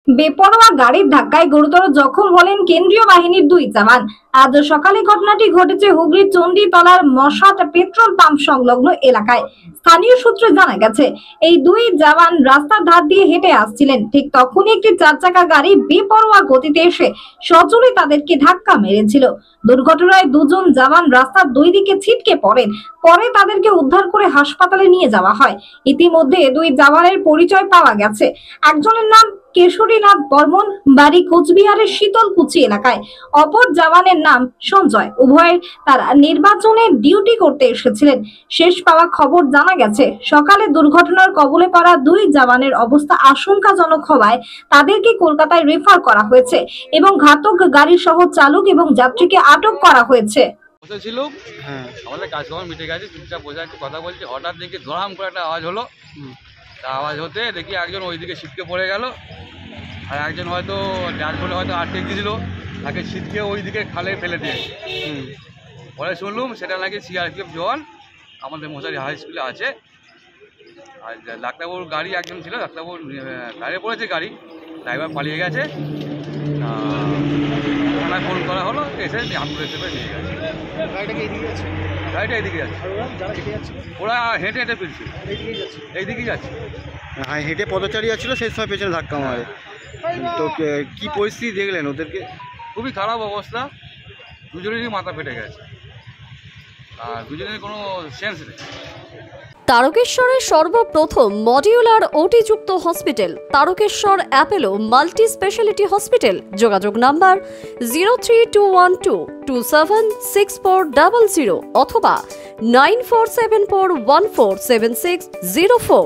বেপরোয়া গাড়ির ধাক্কায় গুরুতর জখম হলেন কেন্দ্রীয় বাহিনীর দুই জওয়ান। আজ সকালে ঘটনাটি ঘটেছে হুগলির চণ্ডীতলার মশাট পেট্রোল পাম্প সংলগ্ন এলাকায়। স্থানীয় সূত্রে জানা গেছে, এই দুই জওয়ান রাস্তার ধার দিয়ে হেঁটে আসছিলেন। ঠিক তখনই একটি 4 চাকা গাড়ি বেপরোয়া গতিতে এসে সজোরে তাদেরকে ধাক্কা মেরেছিল। দুর্ঘটনায় দুজন জওয়ান রাস্তার দুই দিকে ছিটকে পড়েন। পরে তাদেরকে উদ্ধার করে হাসপাতালে নিয়ে যাওয়া হয়। ইতিমধ্যে দুই জওয়ানের পরিচয় পাওয়া গেছে। একজনের নাম কেশরীনাথ বর্মন, বাড়ি কোচবিহারের শীতলকুচি এলাকায়। অপর জওয়ানের নাম সঞ্জয়। উভয়ের তারা নির্বাচনে ডিউটি করতে এসেছিলেন। শেষ পাওয়া খবর জানা গেছে, সকালে দুর্ঘটনার কবলে পড়া দুই জওয়ানের অবস্থা আশঙ্কাজনক হওয়ায় তাদেরকে কলকাতায় রেফার করা হয়েছে এবং ঘাতক গাড়ি সহ চালক এবং যাত্রীকে আটক করা হয়েছে। বসেছিলাম, আমাদের কাজকর্ম মিটে গেছে, চুপচাপ বসে একটু কথা বলছি। হঠাৎ দেখি ধরাম করে একটা আওয়াজ হলো। তা আওয়াজ হতে দেখি একজন ওইদিকে ছিটকে পড়ে গেল, আর একজন হয়তো ড্যাশবোর্ডে হয়তো আটকে গিয়েছিল, তাকে ছিটকে ওইদিকে খালে ফেলে দিয়েছে। পরে শুনলুম সেটা নাকি সিআরপিএফ জওয়ান আমাদের মশারি হাই স্কুলে আছে। আর ডাক্তারবাবুর গাড়ি একজন ছিল, ডাক্তারবাবুর দাঁড়িয়ে পড়েছে গাড়ি, ড্রাইভার পালিয়ে গেছে। থানায় ফোন করা হলো, এসে অ্যাম্বুলেন্সে করে নিয়ে গেছে। গাড়িটা এদিকে যাচ্ছে, ওরা হেঁটে হেঁটে ফিরছে, এইদিকেই যাচ্ছে। হ্যাঁ, হেঁটে পদচারী যাচ্ছিল, সেই সময় পেছনে ধাক্কা মারে। তো কি পরিস্থিতি দেখলেন ওদেরকে? খুবই খারাপ অবস্থা, দুজনেরই মাথা ফেটে গেছে, আর দুজনের কোনো সেন্স নেই। তারকেশ্বরের সর্বপ্রথম মডিউলার ওটি যুক্ত hospital Tarakeswar Apollo multi speciality hospital. যোগাযোগ নাম্বার 03212276400 অথবা 9474147604।